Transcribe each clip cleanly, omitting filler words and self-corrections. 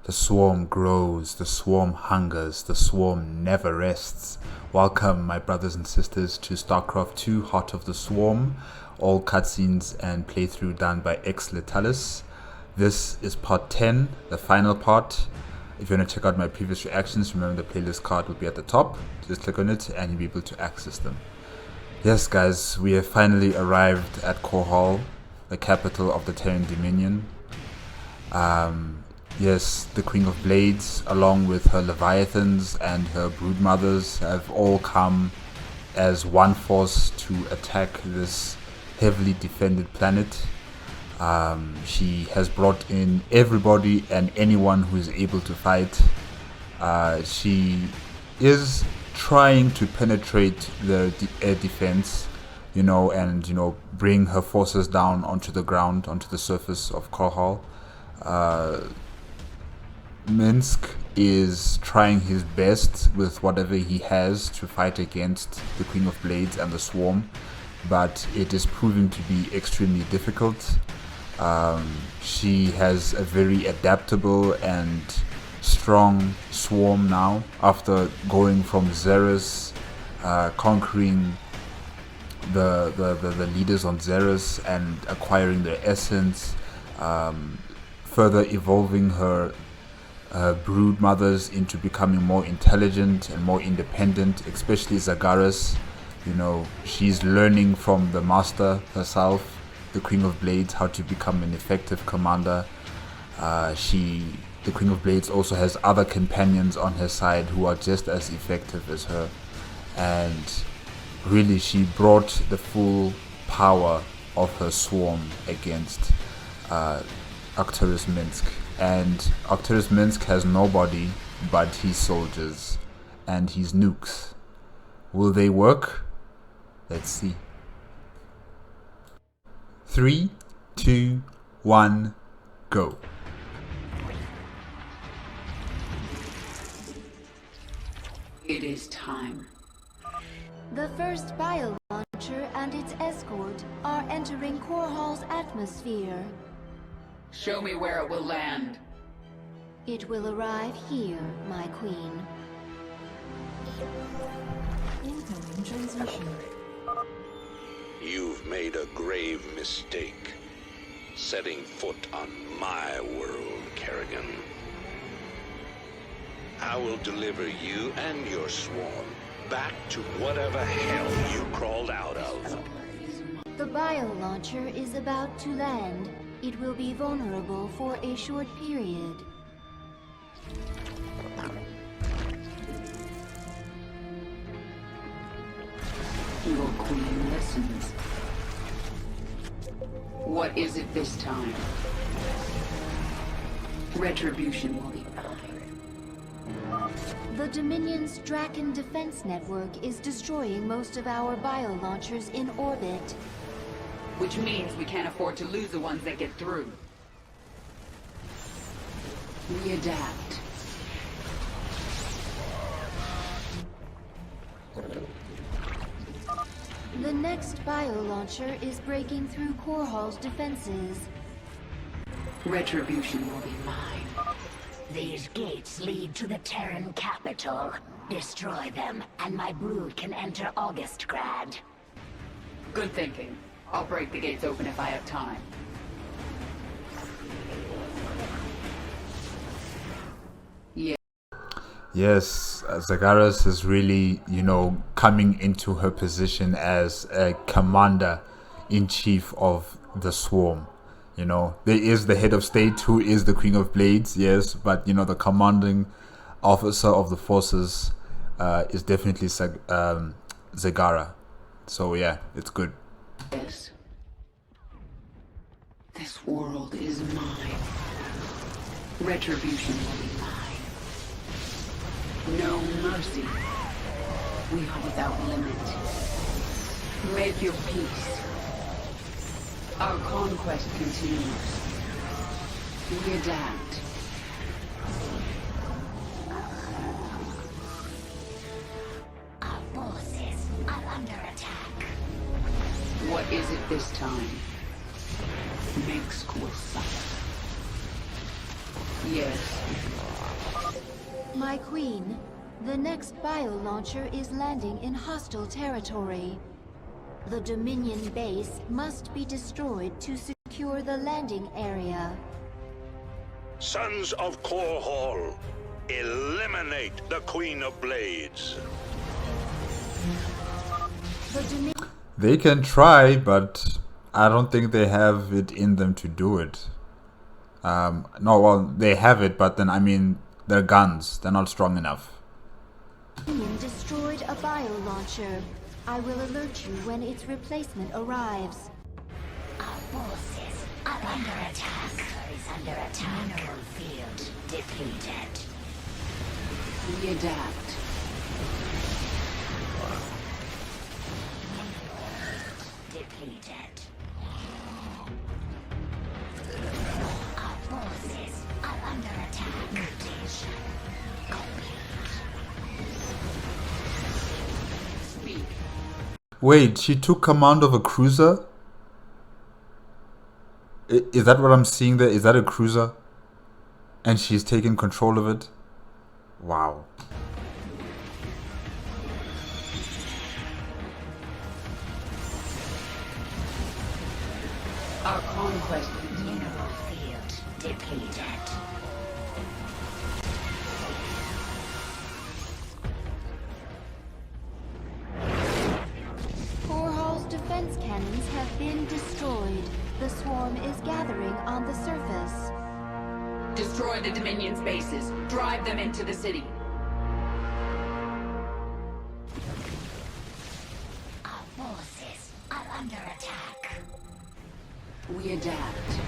The swarm grows, the swarm hungers, the swarm never rests. Welcome, my brothers and sisters, to Starcraft 2 Heart of the Swarm. All cutscenes and playthrough done by Letalis. This is part 10, the final part. If you want to check out my previous reactions, remember the playlist card will be at the top. Just click on it and you'll be able to access them. Yes, guys, we have finally arrived at Core Hall, the capital of the Terran Dominion. Yes, the Queen of Blades, along with her Leviathans and her Broodmothers, have all come as one force to attack this heavily defended planet. She has brought in everybody and anyone who is able to fight. She is trying to penetrate the air defense, and bring her forces down onto the ground, onto the surface of Core Hall. Minsk is trying his best with whatever he has to fight against the Queen of Blades and the Swarm, but it is proving to be extremely difficult. She has a very adaptable and strong swarm now, after going from Xeris, conquering the leaders on Xeris and acquiring their essence, further evolving her brood mothers into becoming more intelligent and more independent, especially Zagaras. She's learning from the master herself, the Queen of Blades, how to become an effective commander. The Queen of Blades also has other companions on her side who are just as effective as her, and really she brought the full power of her swarm against Arcturus Minsk. And Arcturus Minsk has nobody but his soldiers and his nukes. Will they work? Let's see. 3, 2, 1, go. It is time. The first bio-launcher and its escort are entering Core Hall's atmosphere. Show me where it will land. It will arrive here, my queen. Incoming transmission. You've made a grave mistake, setting foot on my world, Kerrigan. I will deliver you and your swarm back to whatever hell you crawled out of. The bio-launcher is about to land. It will be vulnerable for a short period. Your queen listens. What is it this time? Retribution will be mine. The Dominion's Draken defense network is destroying most of our bio-launchers in orbit. Which means we can't afford to lose the ones that get through. We adapt. The next bio-launcher is breaking through Core Hall's defenses. Retribution will be mine. These gates lead to the Terran capital. Destroy them, and my brood can enter Augustgrad. Good thinking. I'll break the gates open if I have time. Yes, Zagaras is really, coming into her position as a commander-in-chief of the Swarm. There is the head of state, who is the Queen of Blades, yes, but, the commanding officer of the forces is definitely Zagara. So, yeah, it's good. This world is mine. Retribution will be mine. No mercy. We are without limit. Make your peace. Our conquest continues. We adapt. Our forces are under attack. What is it this time? Minsk will suffer. Yes, My queen, the next bio-launcher is landing in hostile territory. The Dominion base must be destroyed to secure the landing area. Sons of Core Hall, eliminate the Queen of Blades. The Dominion... They can try, but I don't think they have it in them to do it. No, well, they have it, but then, I mean, their guns, they're not strong enough. Dominion destroyed a bio-launcher. I will alert you when its replacement arrives. Our forces are under attack. Is under attack. Mineral field depleted. We adapt. Depleted. Our forces are under attack. Mutation complete. Speak. Wait, she took command of a cruiser? Is that what I'm seeing there? Is that a cruiser? And she's taking control of it? Wow. Our conquest. Mineral field depleted. Core Hall's defense cannons have been destroyed. The swarm is gathering on the surface. Destroy the Dominion's bases. Drive them into the city. Our forces are under attack. We adapt.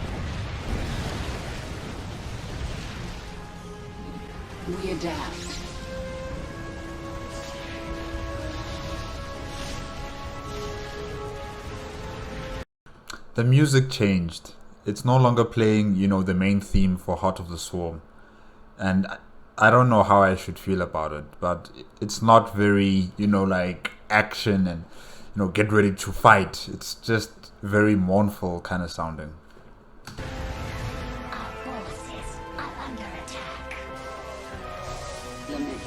We adapt. The music changed. It's no longer playing, you know, the main theme for Heart of the Swarm. And I don't know how I should feel about it, but it's not very, you know, like action and, you know, get ready to fight. It's just very mournful kind of sounding. Our forces are under attack. Lament.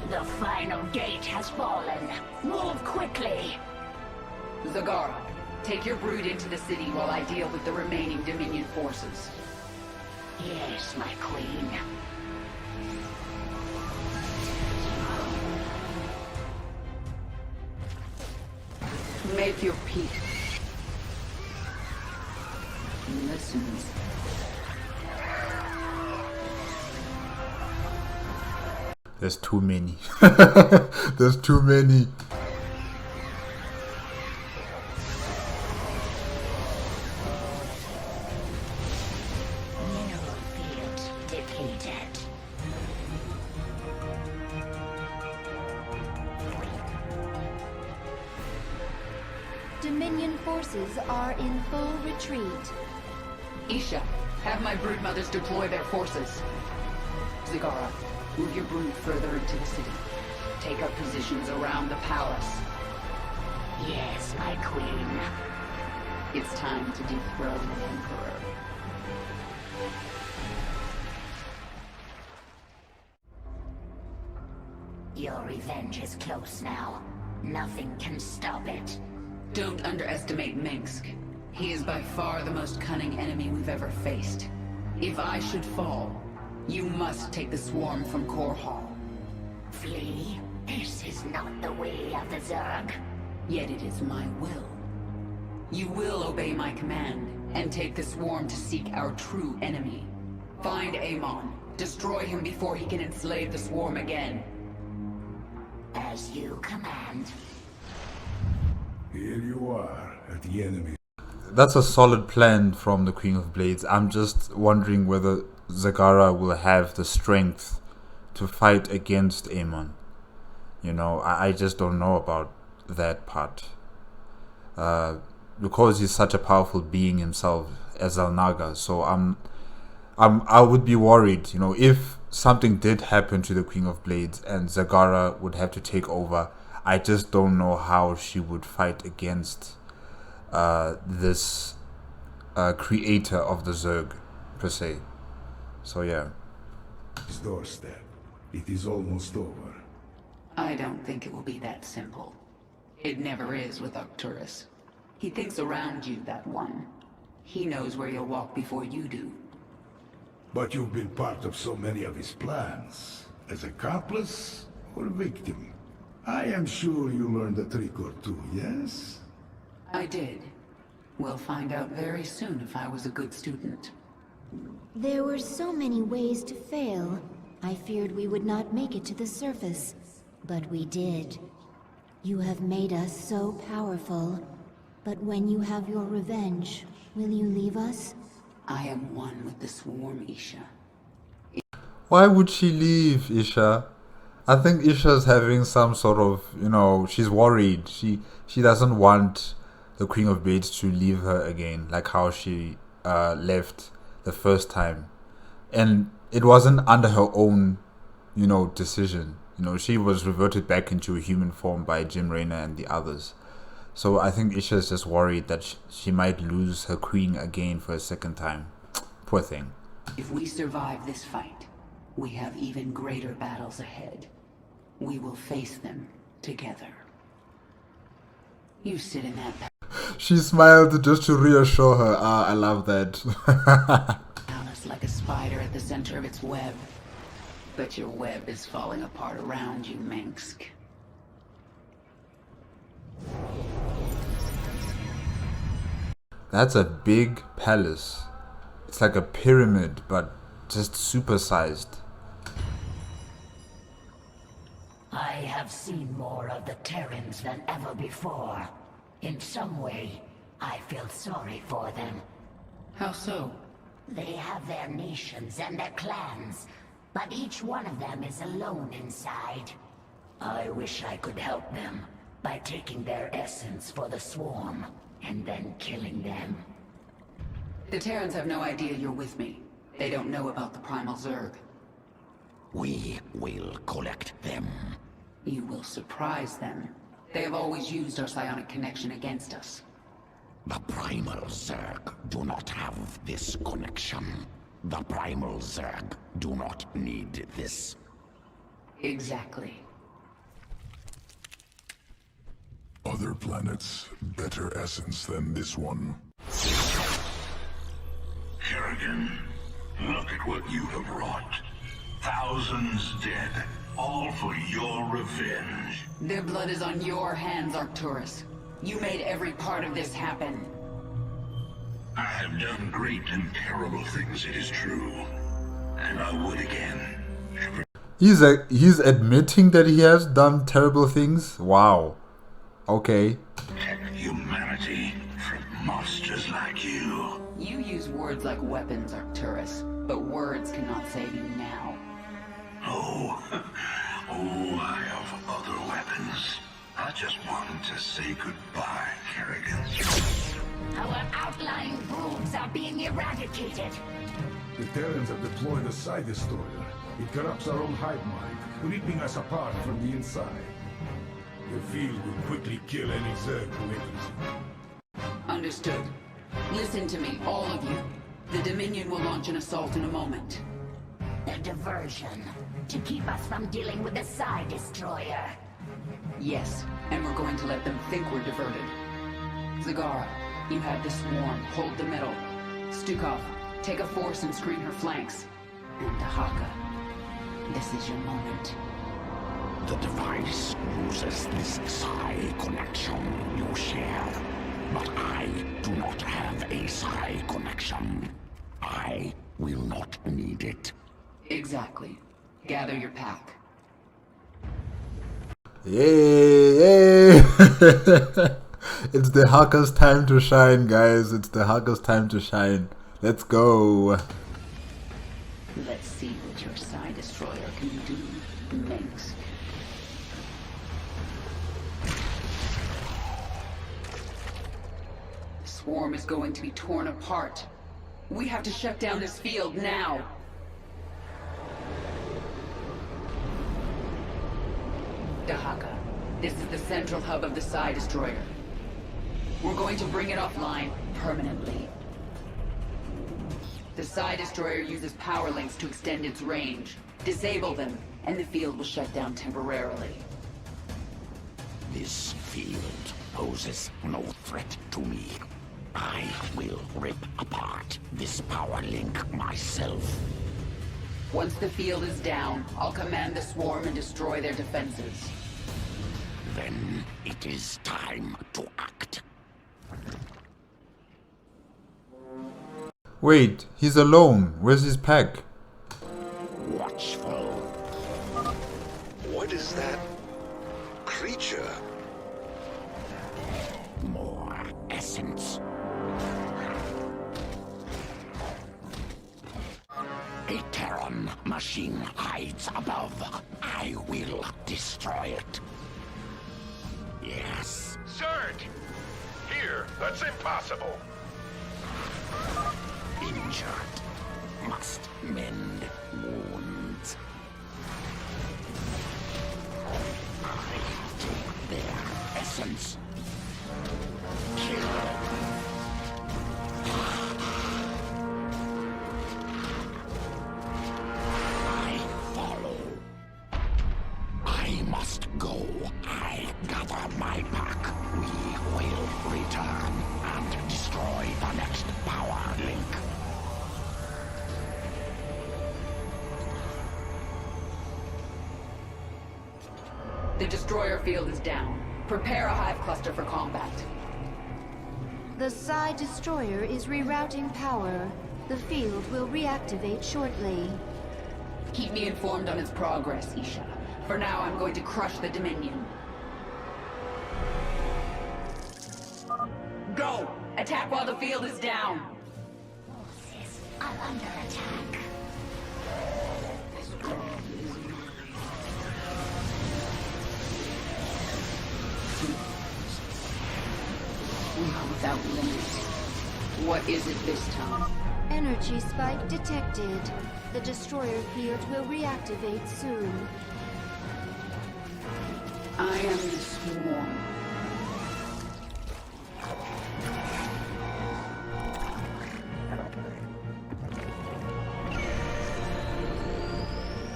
The final gate has fallen. Move quickly. Zagara, take your brood into the city while I deal with the remaining Dominion forces. Yes, my queen. Make your peace. Listens. There's too many. There's too many. Mineral field depleted. Dominion forces are in full retreat. Isha, have my broodmothers deploy their forces. Zagara, move your brood further into the city. Take up positions around the palace. Yes, my queen. It's time to dethrone the Emperor. Your revenge is close now. Nothing can stop it. Don't underestimate Minsk. He is by far the most cunning enemy we've ever faced. If I should fall, you must take the swarm from Core Hall. Flee. This is not the way of the Zerg. Yet it is my will. You will obey my command, and take the swarm to seek our true enemy. Find Amon. Destroy him before he can enslave the swarm again. As you command. Here you are at the enemy. That's a solid plan from the Queen of Blades. I'm just wondering whether Zagara will have the strength to fight against Amon. You know, I just don't know about that part. Because he's such a powerful being himself as Alnaga, so I would be worried, you know, if something did happen to the Queen of Blades and Zagara would have to take over. I just don't know how she would fight against this creator of the Zerg, per se. So yeah. His doorstep. It is almost over. I don't think it will be that simple. It never is with Arcturus. He thinks around you, that one. He knows where you'll walk before you do. But you've been part of so many of his plans. As accomplice or victim? I am sure you learned a trick or two, yes? I did. We'll find out very soon if I was a good student. There were so many ways to fail. I feared we would not make it to the surface, but we did. You have made us so powerful, but when you have your revenge, will you leave us? I am one with the swarm, Isha. Why would she leave, Isha? I think Isha's having some sort of, she's worried. She doesn't want the Queen of Bates to leave her again, like how she left the first time. And it wasn't under her own, decision. She was reverted back into a human form by Jim Raynor and the others. So I think Isha's just worried that she might lose her queen again for a second time. Poor thing. If we survive this fight, we have even greater battles ahead. We will face them together. You sit in that She smiled just to reassure her. Ah, I love that. palace like a spider at the center of its web. But your web is falling apart around you, Minsk. That's a big palace. It's like a pyramid, but just supersized. I have seen more of the Terrans than ever before. In some way, I feel sorry for them. How so? They have their nations and their clans, but each one of them is alone inside. I wish I could help them by taking their essence for the swarm and then killing them. The Terrans have no idea you're with me. They don't know about the Primal Zerg. We will collect them. You will surprise them. They have always used our psionic connection against us. The Primal Zerg do not have this connection. The Primal Zerg do not need this. Exactly. Other planets, better essence than this one. Kerrigan, look at what you have wrought. Thousands dead, all for your revenge. Their blood is on your hands, Arcturus. You made every part of this happen. I have done great and terrible things, it is true. And I would again. He's admitting that he has done terrible things? Wow. Okay. Protect humanity from monsters like you. You use words like weapons, Arcturus, but words cannot save you now. Oh, I have other weapons. I just wanted to say goodbye, Kerrigan. Our outlying broods are being eradicated. The Terrans have deployed a Psi Destroyer. It corrupts our own hive mind, ripping us apart from the inside. The field will quickly kill any Zerg who enters it. Understood. Listen to me, all of you. The Dominion will launch an assault in a moment. A diversion to keep us from dealing with the Psi Destroyer. Yes, and we're going to let them think we're diverted. Zagara, you have the swarm. Hold the middle. Stukov, take a force and screen her flanks. And Dahaka, this is your moment. The device uses this psi connection you share. But I do not have a psi connection. I will not need it. Exactly. Gather your pack. Yay! It's the hacker's time to shine, guys. It's the hacker's time to shine. Let's go. Let's see what your Psi Destroyer can do, Minsk. The swarm is going to be torn apart. We have to shut down this field now. Dahaka, this is the central hub of the Psi Destroyer. We're going to bring it offline permanently. The The Psi Destroyer uses power links to extend its range. Disable them, and the field will shut down temporarily. This field poses no threat to me. I will rip apart this power link myself. Once the field is down, I'll command the swarm and destroy their defenses. Then it is time to act. Wait, he's alone. Where's his pack? Watchful. What is that creature? More essence. A Terran machine hides above. I will destroy it. Yes. Zerg! Here, that's impossible. Injured. Must mend wounds. I take their essence. Kill. I follow. I must go. I gather my pack. We will return and destroy the next power link. The destroyer field is down. Prepare a hive cluster for combat. The Psi Destroyer is rerouting power. The field will reactivate shortly. Keep me informed on its progress, Isha. For now, I'm going to crush the Dominion. Go! Attack while the field is down! Forces are under attack. We are without limits. What is it this time? Energy spike detected. The destroyer field will reactivate soon. I am the swarm.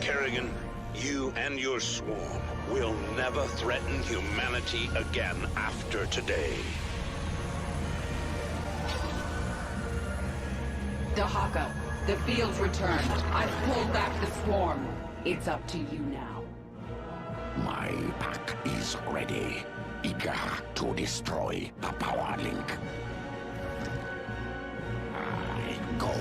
Kerrigan, you and your swarm will never threaten humanity again after today. Dahaka, the field's returned. I've pulled back the swarm. It's up to you now. My pack is ready, eager to destroy the power link. I go.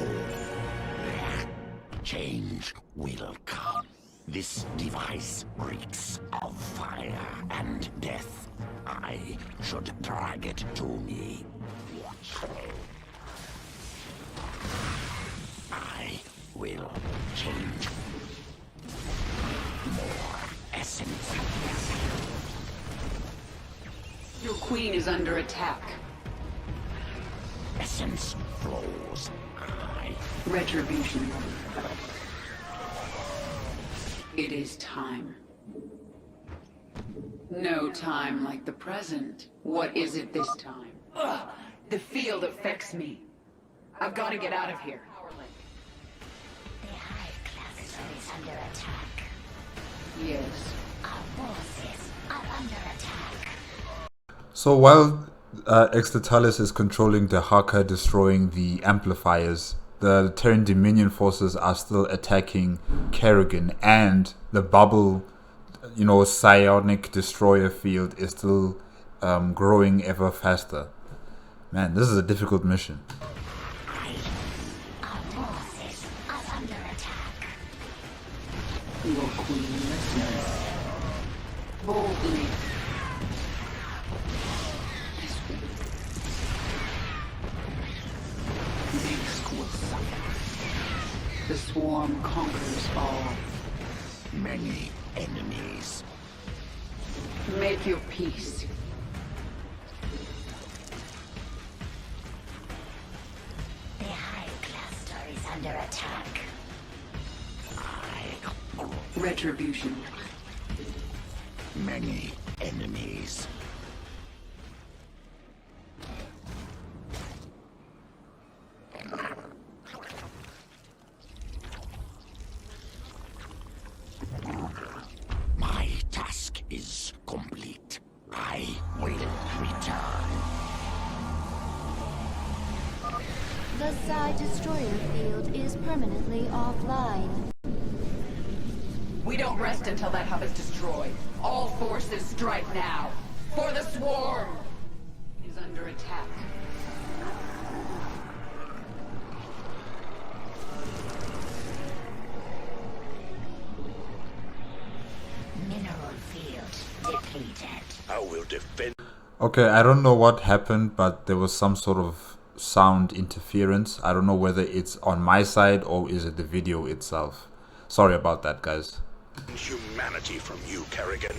Change will come. This device reeks of fire and death. I should drag it to me. I will change. More essence. Your queen is under attack. Essence flows. Retribution. It is time. No time like the present. What is it this time? Ugh! The field affects me. I've got to get out of here. The hive cluster is under attack. Yes. Our forces are under attack. So while Extatalis is controlling Dahaka, destroying the amplifiers, the Terran Dominion forces are still attacking Kerrigan, and the bubble, psionic destroyer field is still growing ever faster. Man, this is a difficult mission. Our forces are under attack. Your queen listens. Boldly. This will suffer. The swarm conquers all. Many enemies. Make your peace. The hive cluster is under attack. Retribution. Many enemies. destroyer field is permanently offline. We don't rest until that hub is destroyed. All forces strike now. For the swarm is under attack. Mineral field depleted. I will defend. Okay, I don't know what happened, but there was some sort of sound interference. I don't know whether it's on my side or is it the video itself. Sorry about that, guys. Humanity from you, Kerrigan.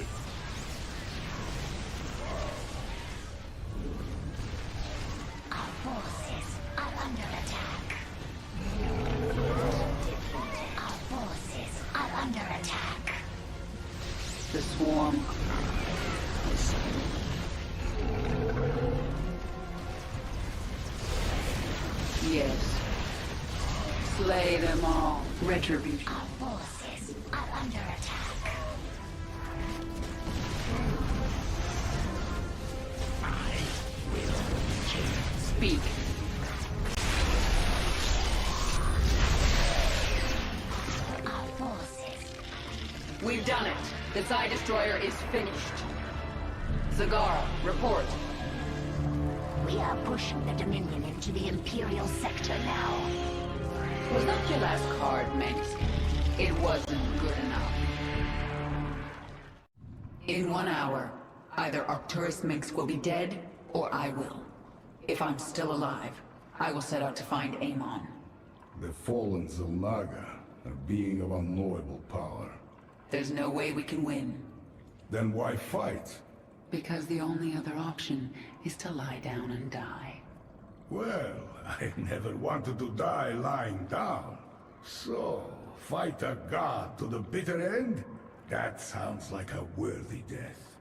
Our forces are under attack. Our forces are under attack. The swarm. Yes. Slay them all. Retribution. Our forces are under attack. I will kill. Speak. Our forces. We've done it. The Psy Destroyer is finished. Zagara, report. We are pushing the Dominion into the Imperial sector now. Was that your last card, Manx? It wasn't good enough. In 1 hour, either Arcturus Minx will be dead, or I will. If I'm still alive, I will set out to find Amon. The fallen Zelnaga, a being of unknowable power. There's no way we can win. Then why fight? Because the only other option is to lie down and die. Well, I never wanted to die lying down. So, fight a god to the bitter end? That sounds like a worthy death.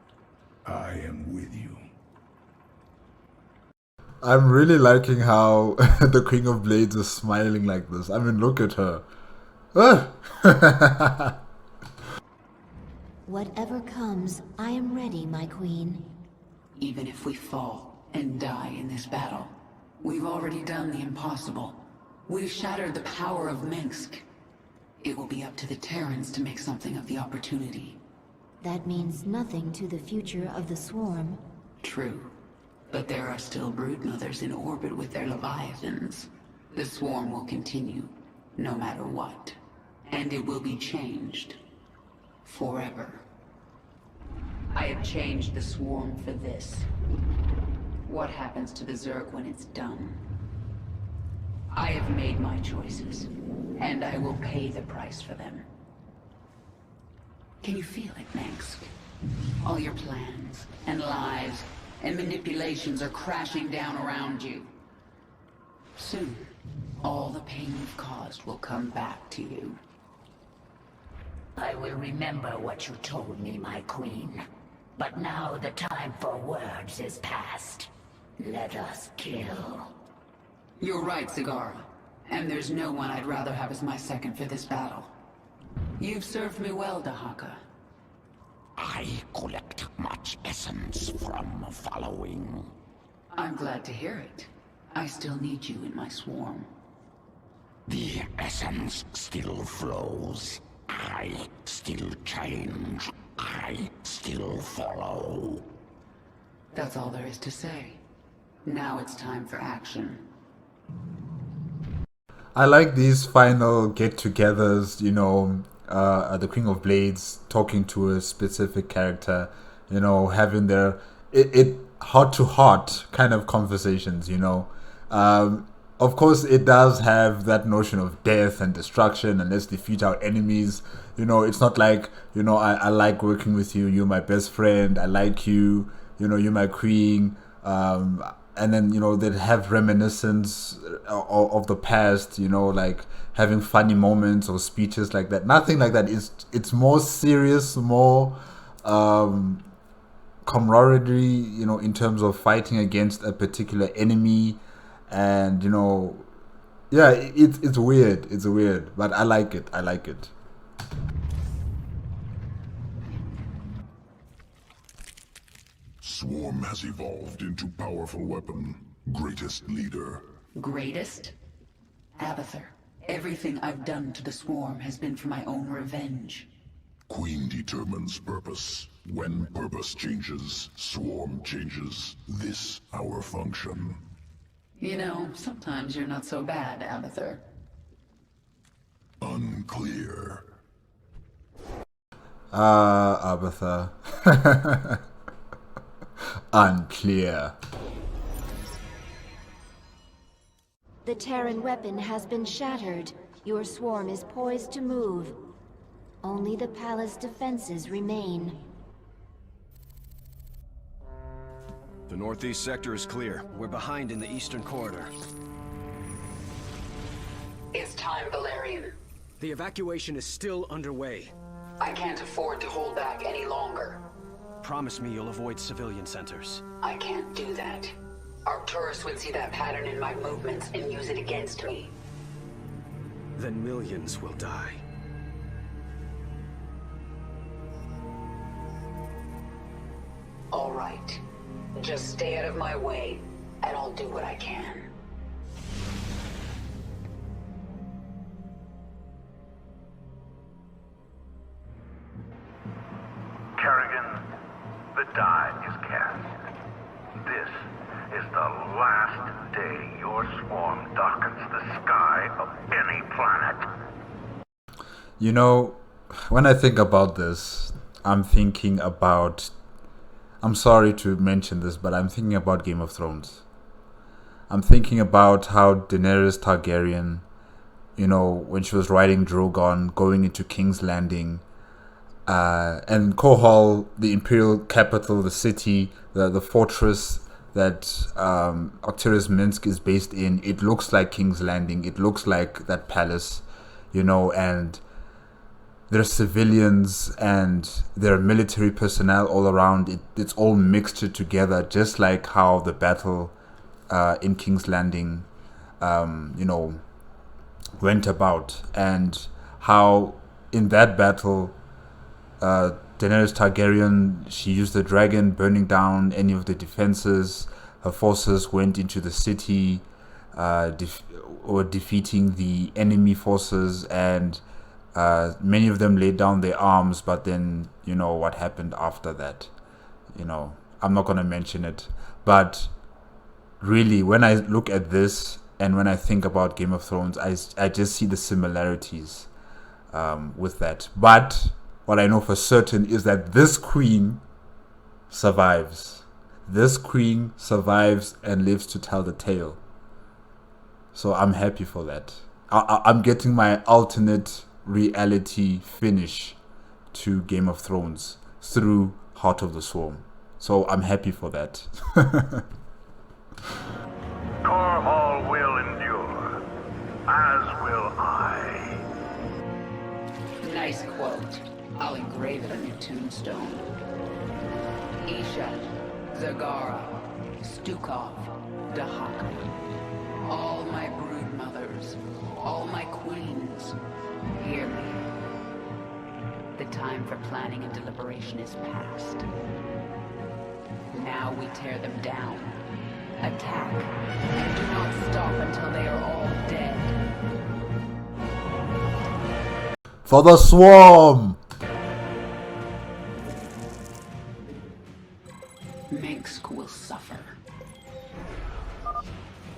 I am with you. I'm really liking how the Queen of Blades is smiling like this. I mean, look at her. Ah! Whatever comes, I am ready, my queen. Even if we fall and die in this battle, we've already done the impossible. We've shattered the power of Minsk. It will be up to the Terrans to make something of the opportunity. That means nothing to the future of the swarm. True. But there are still broodmothers in orbit with their leviathans. The swarm will continue, no matter what. And it will be changed. Forever. I have changed the swarm for this. What happens to the Zerg when it's done? I have made my choices, and I will pay the price for them. Can you feel it, Mansk? All your plans, and lies, and manipulations are crashing down around you. Soon, all the pain you've caused will come back to you. I will remember what you told me, my queen. But now the time for words is past. Let us kill. You're right, Zagara. And there's no one I'd rather have as my second for this battle. You've served me well, Dahaka. I collect much essence from following. I'm glad to hear it. I still need you in my swarm. The essence still flows. I still change. I still follow. That's all there is to say. Now it's time for action. I like these final get-togethers, you know, the Queen of Blades talking to a specific character, you know, having their heart-to-heart kind of conversations, you know. Of course, it does have that notion of death and destruction, and let's defeat our enemies. You know, it's not like, you know, I like working with you, you're my best friend, I like you, you know, you're my queen. And then, you know, they'd have reminiscence of the past, you know, like having funny moments or speeches like that. Nothing like that. It's more serious, more camaraderie, you know, in terms of fighting against a particular enemy. And, you know, yeah, it's weird. It's weird, but I like it. I like it. Swarm has evolved into powerful weapon. Greatest leader. Greatest? Abathur, everything I've done to the Swarm has been for my own revenge. Queen determines purpose. When purpose changes, swarm changes. This our function. You know, sometimes you're not so bad, Abathur. Unclear. Abathur. Unclear. The Terran weapon has been shattered. Your swarm is poised to move. Only the palace defenses remain. The northeast sector is clear. We're behind in the eastern corridor. It's time, Valerian. The evacuation is still underway. I can't afford to hold back any longer. Promise me you'll avoid civilian centers. I can't do that. Arcturus would see that pattern in my movements and use it against me. Then millions will die. All right. Just stay out of my way, and I'll do what I can. Kerrigan, the die is cast. This is the last day your swarm darkens the sky of any planet. You know, when I think about this, I'm thinking about... I'm sorry to mention this, but I'm thinking about Game of Thrones. I'm thinking about how Daenerys Targaryen, you know, when she was riding Drogon, going into King's Landing, and Kohol, the imperial capital, the city, the fortress that Arcturus Minsk is based in, it looks like King's Landing. It looks like that palace, you know, and there's civilians and there are military personnel all around. It's all mixed together, just like how the battle in King's Landing, you know, went about, and how in that battle, Daenerys Targaryen, she used the dragon, burning down any of the defenses. Her forces went into the city, defeating the enemy forces, and many of them laid down their arms. But then, you know, what happened after that, you know, I'm not going to mention it. But really, when I look at this and when I think about Game of Thrones, I just see the similarities with that. But what I know for certain is that this queen survives. This queen survives and lives to tell the tale. So I'm happy for that. I'm getting my alternate reality finish to Game of Thrones through Heart of the Swarm. So I'm happy for that. Cornwall will endure, as will I. Nice quote. I'll engrave it on your tombstone. Isha, Zagara, Stukov, Dahaka. All my brood mothers, all my queens, hear me. The time for planning and deliberation is past. Now we tear them down. Attack. And do not stop until they are all dead. For the Swarm! Minsk will suffer.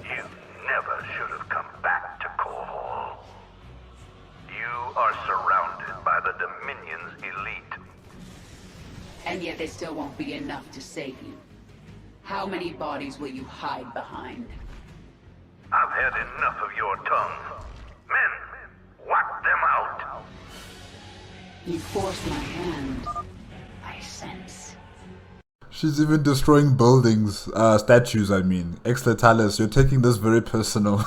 You never should have come back to Kohol. You are surrounded by the Dominion's elite. And yet there still won't be enough to save you. How many bodies will you hide behind? I've had enough of your tongue. Men, whack them out. You forced my hand. I sense. She's even destroying buildings, statues, I mean. Exletalis, you're taking this very personal.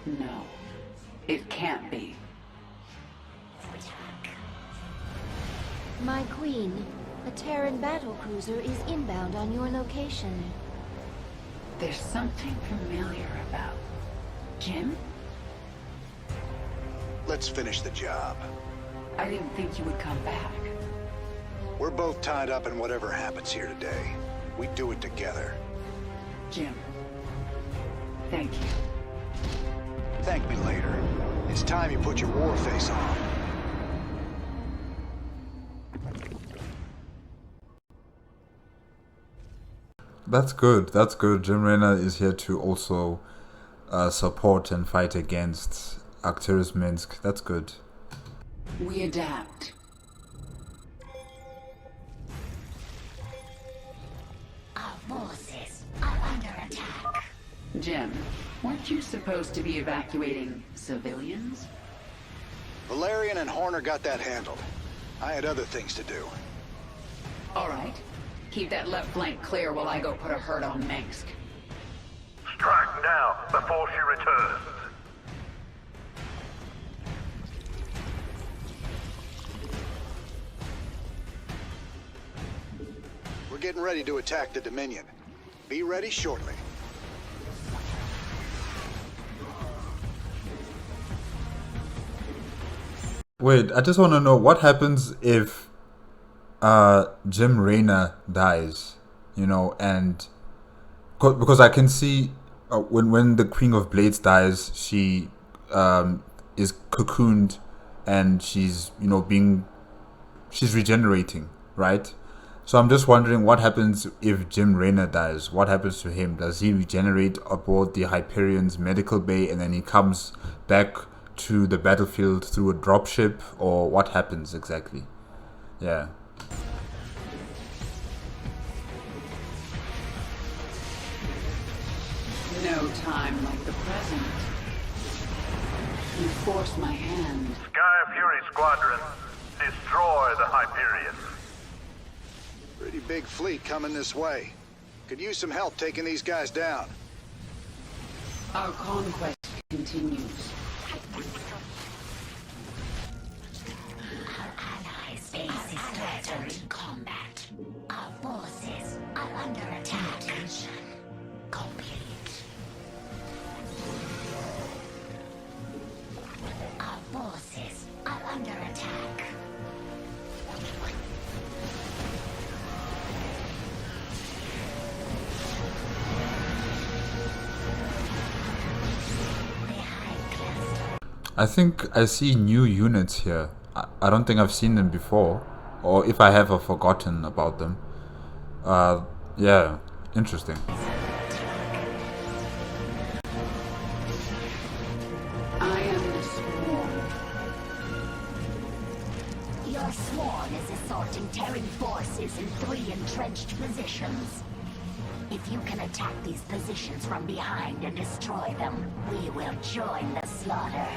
No, it can't be. My queen, a Terran battlecruiser is inbound on your location. There's something familiar about Jim? Let's finish the job. I didn't think you would come back. We're both tied up in whatever happens here today. We do it together. Jim, thank you. thank me later. It's time you put your war face on. That's good. That's good. Jim Raynor is here to also support and fight against Arcturus Minsk. That's good. We adapt. Our forces are under attack. Jim, weren't you supposed to be evacuating civilians? Valerian and Horner got that handled. I had other things to do. All right. Keep that left flank clear while I go put a hurt on Minsk. Strike now before she returns. We're getting ready to attack the Dominion. Be ready shortly. Wait, I just want to know what happens if Jim Raynor dies, you know, and because I can see when the Queen of Blades dies, she is cocooned and she's, you know, she's regenerating, right? So I'm just wondering what happens if Jim Raynor dies. What happens to him? Does he regenerate aboard the Hyperion's medical bay and then he comes back to the battlefield through a dropship, or what happens exactly? Yeah. No time like the present. You force my hand. Sky Fury Squadron, destroy the Hyperion. Pretty big fleet coming this way. Could use some help taking these guys down. Our conquest continues. Our allies' base is threatened in combat. Our forces are under attack. Mission complete. Our forces are under attack. I think I see new units here. I don't think I've seen them before, or if I have, I've forgotten about them. Yeah, interesting. I am the swarm. Your swarm is assaulting Terran forces in 3 entrenched positions. If you can attack these positions from behind and destroy them, we will join the slaughter.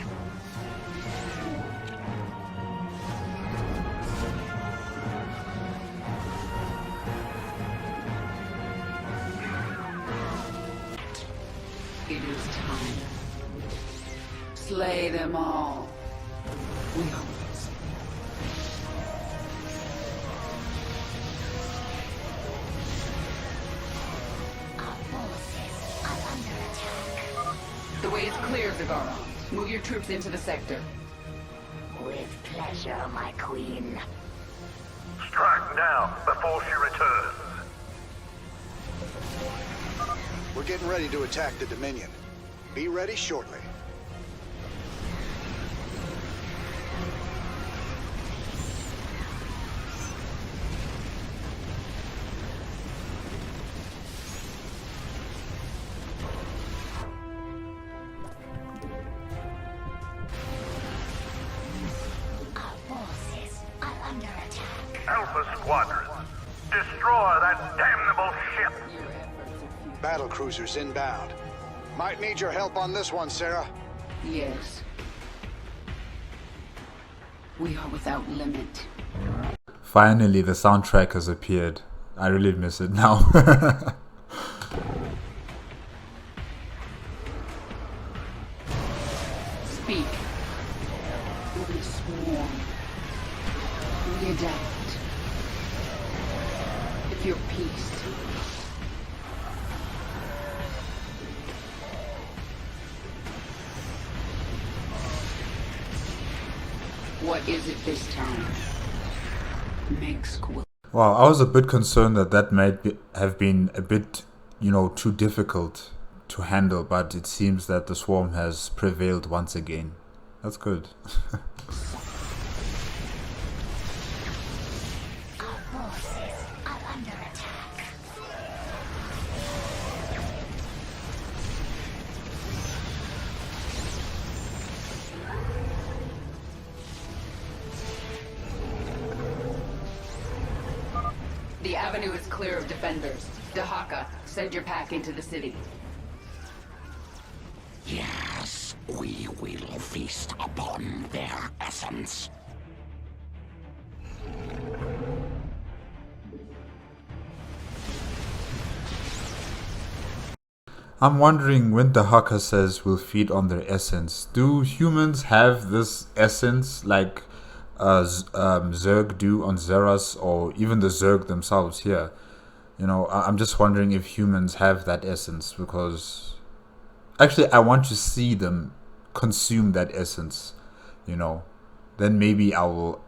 It is time. Slay them all. We are this. Our forces are under attack. The way is clear, Zagara. Move your troops into the sector. With pleasure, my queen. Strike now before she returns. We're getting ready to attack the Dominion. Be ready shortly. Our forces are under attack. Alpha Squadron, destroy that damnable ship. Battle cruisers inbound. Might need your help on this one, Sarah. Yes. We are without limit. Finally, the soundtrack has appeared. I really miss it now. Speak. We swarm. We adapt. If you're peace. What is it this time? Minsk will. Wow, I was a bit concerned that might have been a bit, you know, too difficult to handle, but it seems that the swarm has prevailed once again. That's good. The avenue is clear of defenders. Dahaka, send your pack into the city. Yes, we will feast upon their essence. I'm wondering, when Dahaka says we'll feed on their essence, do humans have this essence like Zerg do on Xeras, or even the Zerg themselves here? You know, I'm just wondering if humans have that essence, because actually I want to see them consume that essence, you know. Then maybe I will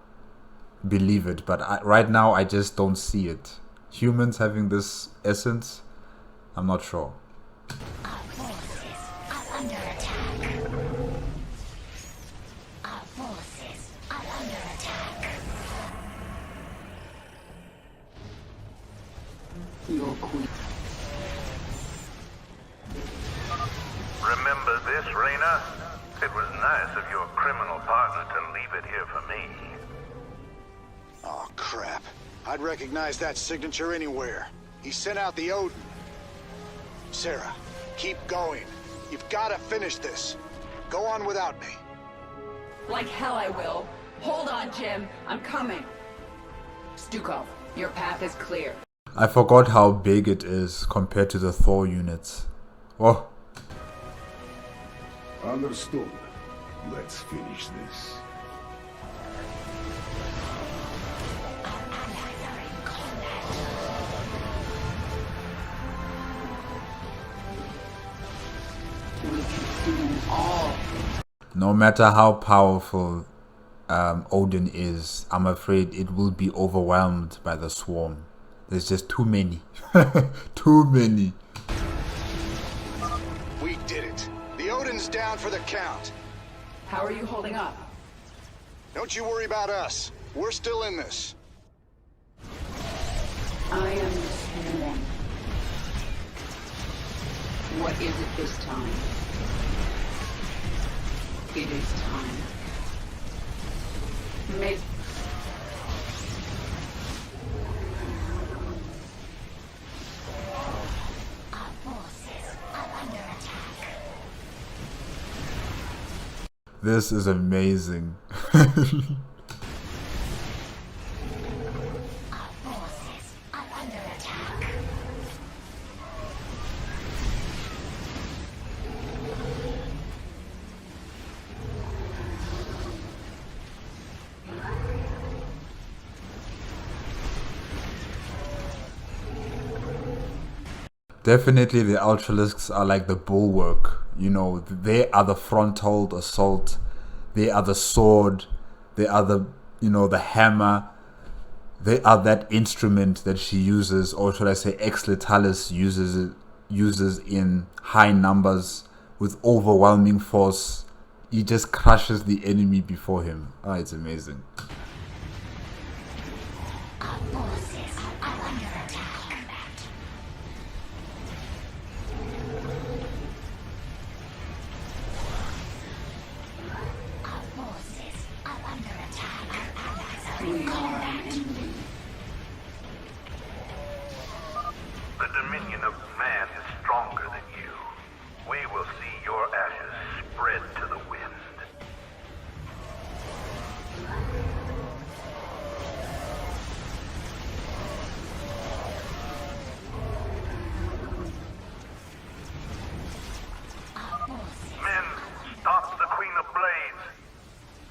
believe it, but right now I just don't see it. Humans having this essence, I'm not sure. Our forces are under attack. Our forces are under attack. Your queen. Remember this, Reyna? It was nice of your criminal partner to leave it here for me. Oh, crap. I'd recognize that signature anywhere. He sent out the Odin. Sarah, keep going. You've got to finish this. Go on without me. Like hell I will. Hold on, Jim. I'm coming. Stukov, your path is clear. I forgot how big it is compared to the Thor units. Oh. Understood. Let's finish this. No matter how powerful Odin is, I'm afraid it will be overwhelmed by the swarm. There's just too many. Too many. We did it. The Odin's down for the count. How are you holding up? Don't you worry about us. We're still in this. I am the swarm. What is it this time? It is time. Make... Our forces are under attack. This is amazing. Our forces are under attack. Definitely the Ultralisks are like the bulwark. You know, they are the frontal assault. They are the sword. They are the, you know, the hammer. They are that instrument that she uses, or should I say Ex-Letalis uses in high numbers with overwhelming force. He just crushes the enemy before him. Oh, it's amazing. Our forces are under attack. Our forces are under attack. Our allies are in combat. The dominion of man is stronger than you. We will see your ashes spread to the wind. Men, stop the Queen of Blades!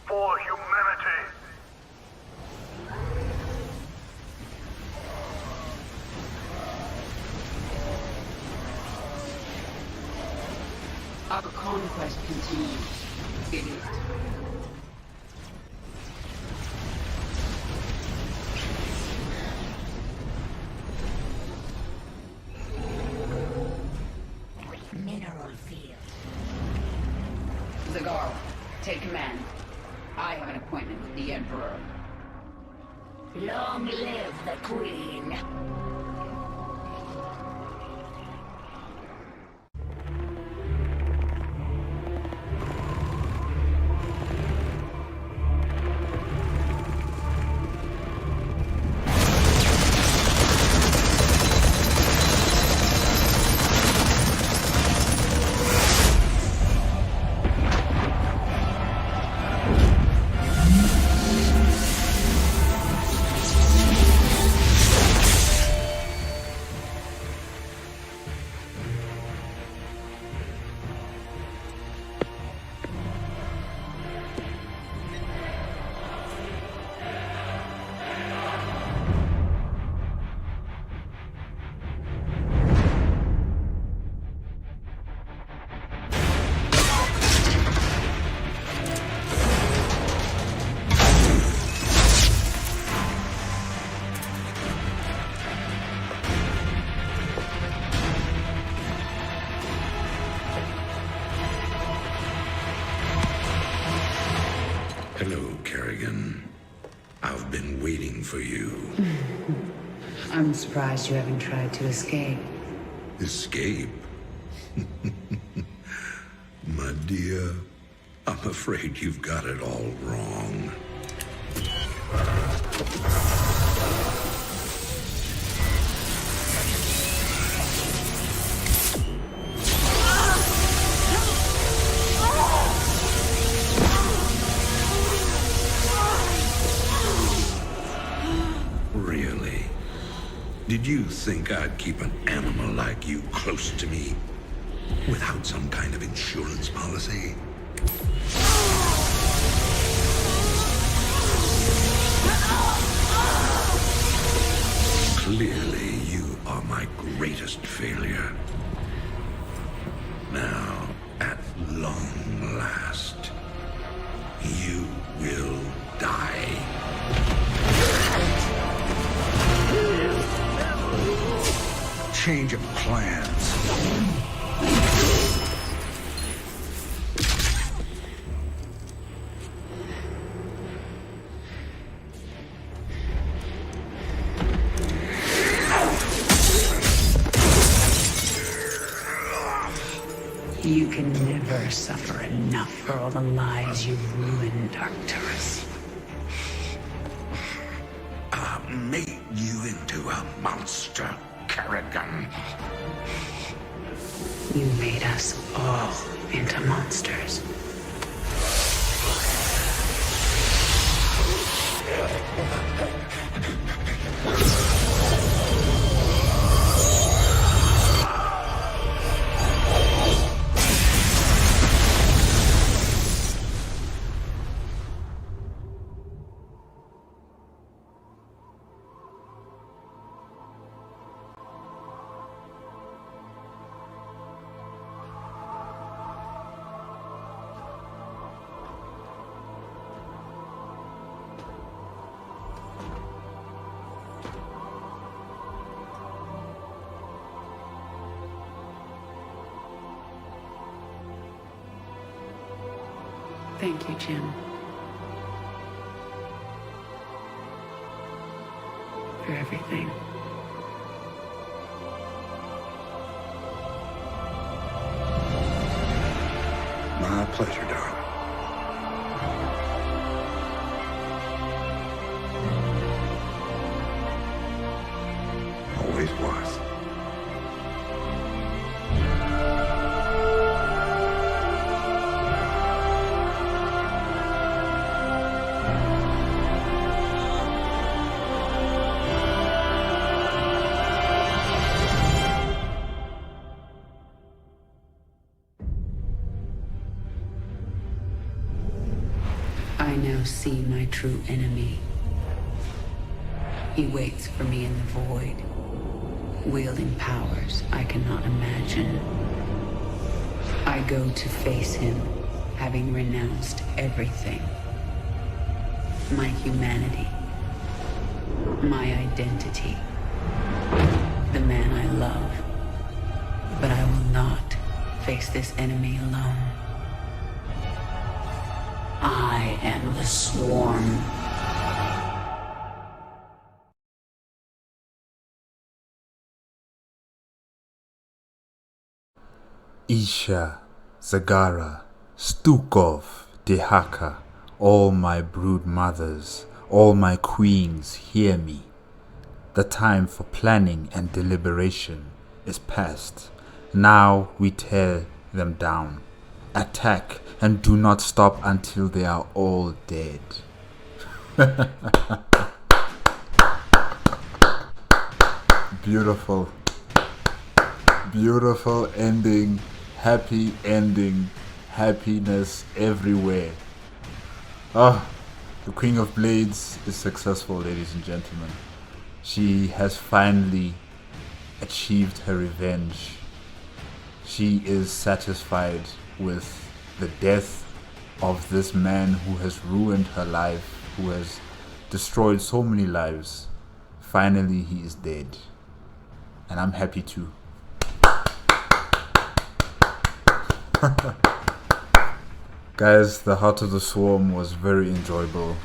For humanity! Our conquest continues. Idiot. Mineral Zagara, take command. I have an appointment with the Emperor. Long live the Queen. Hello, Kerrigan. I've been waiting for you. I'm surprised you haven't tried to escape. Escape? My dear, I'm afraid you've got it all wrong. Really? Did you think I'd keep an animal like you close to me without some kind of insurance policy? Clearly, you are my greatest failure. Now, at long last, you will die. Change of plans. You can never suffer enough for all the lives you've ruined, Arcturus. I made you into a monster, Kerrigan. You made us all into monsters. Thank you, Jim. For everything. My pleasure, darling. Always was. I now see my true enemy. He waits for me in the void, wielding powers I cannot imagine. I go to face him, having renounced everything. My humanity, my identity, the man I love. But I will not face this enemy alone. I am the Swarm. Isha, Zagara, Stukov, Dehaka, all my brood mothers, all my queens, hear me. The time for planning and deliberation is past. Now we tear them down. Attack and do not stop until they are all dead. Beautiful. Beautiful ending. Happy ending. Happiness everywhere. Ah, the Queen of Blades is successful, ladies and gentlemen. She has finally achieved her revenge. She is satisfied with the death of this man who has ruined her life, who has destroyed so many lives. Finally, he is dead. And I'm happy too. Guys, the Heart of the Swarm was very enjoyable.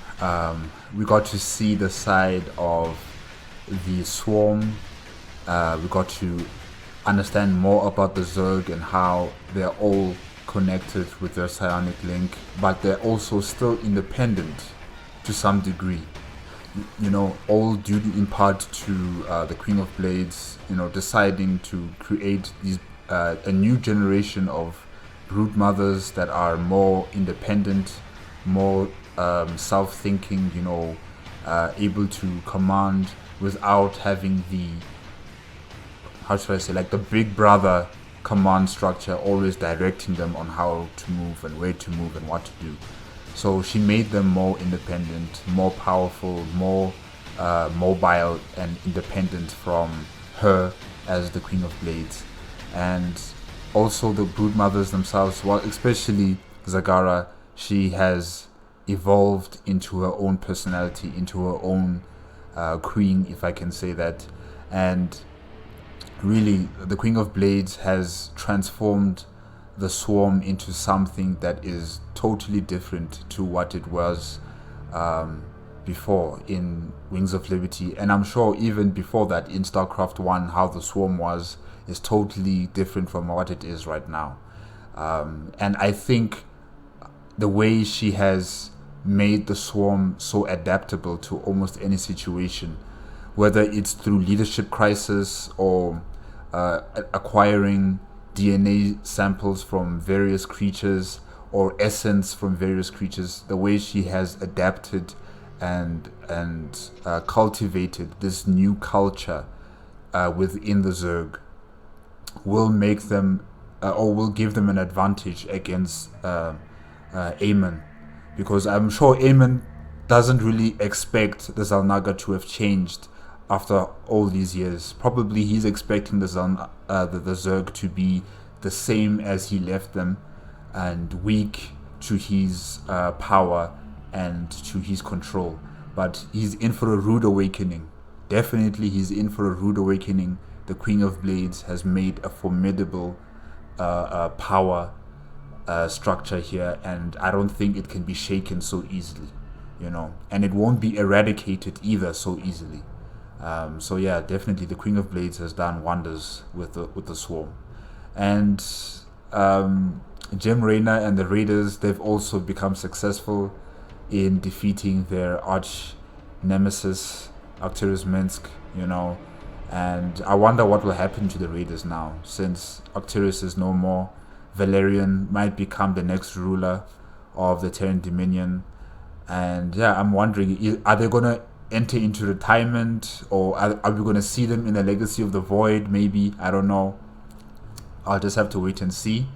We got to see the side of the Swarm. We got to understand more about the Zerg and how they're all connected with their psionic link, but they're also still independent to some degree. You know, all due in part to the Queen of Blades, you know, deciding to create these a new generation of brood mothers that are more independent, more self-thinking, you know, able to command without having the, how should I say, like the big brother command structure always directing them on how to move and where to move and what to do. So she made them more independent, more powerful, more mobile and independent from her as the Queen of Blades. And also the brood mothers themselves, well, especially Zagara, she has evolved into her own personality, into her own queen, if I can say that. And really, the Queen of Blades has transformed the Swarm into something that is totally different to what it was before in Wings of Liberty. And I'm sure even before that in Starcraft 1, how the Swarm was is totally different from what it is right now. And I think the way she has made the Swarm so adaptable to almost any situation, whether it's through leadership crisis or acquiring DNA samples from various creatures or essence from various creatures, the way she has adapted and cultivated this new culture within the Zerg will make them or will give them an advantage against Aemon, because I'm sure Aemon doesn't really expect the Xel'Naga to have changed after all these years. Probably he's expecting the Zerg to be the same as he left them, and weak to his power and to his control. But he's in for a rude awakening. Definitely he's in for a rude awakening. The Queen of Blades has made a formidable power structure here, and I don't think it can be shaken so easily, you know, and it won't be eradicated either so easily. So yeah, definitely the Queen of Blades has done wonders with the Swarm. And Gem Rayna and the Raiders, they've also become successful in defeating their arch nemesis Arcturus Minsk, you know. And I wonder what will happen to the Raiders now, since Arcturus is no more. Valerian might become the next ruler of the Terran Dominion. And yeah, I'm wondering, are they going to enter into retirement, or are we going to see them in the Legacy of the Void? Maybe, I don't know. I'll just have to wait and see.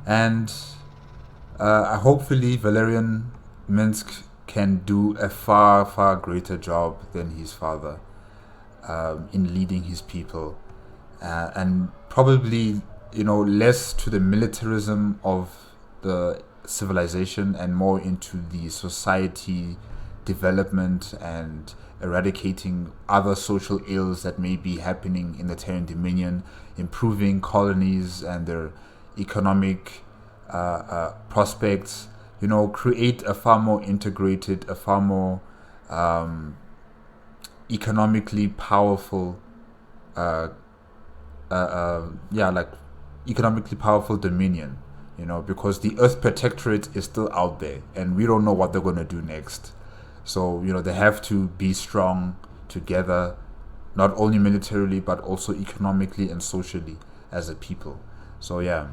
And hopefully Valerian Minsk can do a far greater job than his father in leading his people, and probably, you know, less to the militarism of the civilization and more into the society development and eradicating other social ills that may be happening in the Terran Dominion, improving colonies and their economic prospects, you know, create a far more integrated, a far more economically powerful, like economically powerful dominion, you know, because the Earth Protectorate is still out there and we don't know what they're going to do next. So, you know, they have to be strong together, not only militarily, but also economically and socially as a people. So, yeah,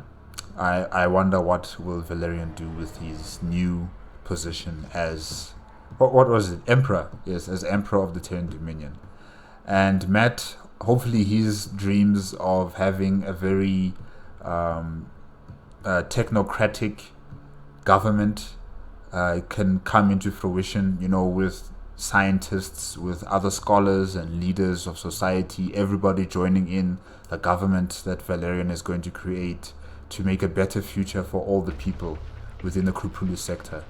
I wonder what will Valerian do with his new position as, what was it? Emperor. Yes, as Emperor of the Terran Dominion. And Matt, hopefully his dreams of having a very technocratic government can come into fruition, you know, with scientists, with other scholars and leaders of society, everybody joining in the government that Valerian is going to create to make a better future for all the people within the Krupulu sector.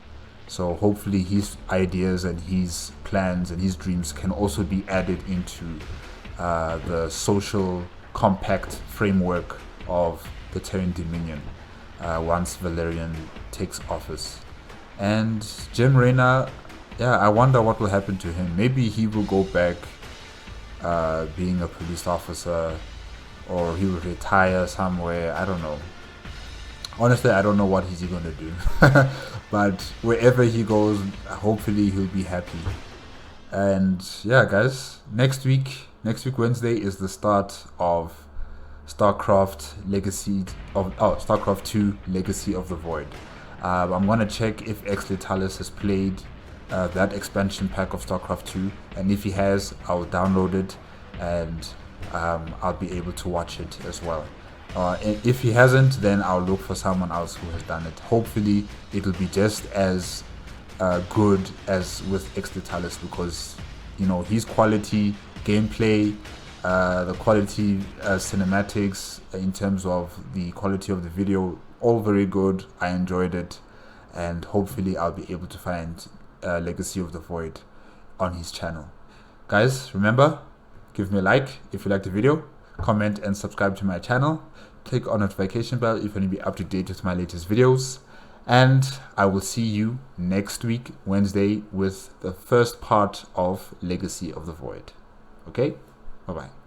So hopefully his ideas and his plans and his dreams can also be added into the social compact framework of the Terran Dominion once Valerian takes office. And Jim Raynor, yeah, I wonder what will happen to him. Maybe he will go back being a police officer, or he will retire somewhere. I don't know. Honestly, I don't know what he's going to do. But wherever he goes, hopefully he'll be happy. And yeah, guys, next week Wednesday is the start of Starcraft Starcraft 2 Legacy of the Void. I'm gonna check if Exlitalis has played that expansion pack of Starcraft 2, and if he has, I'll download it and I'll be able to watch it as well. If he hasn't, then I'll look for someone else who has done it. Hopefully it'll be just as good as with Exlitalis, because, you know, his quality gameplay, the quality cinematics, in terms of the quality of the video, all very good. I enjoyed it, and hopefully I'll be able to find Legacy of the Void on his channel. Guys, remember, give me a like if you liked the video, comment and subscribe to my channel, click on notification bell if you want to be up to date with my latest videos, and I will see you next week Wednesday with the first part of Legacy of the Void. Okay, bye bye.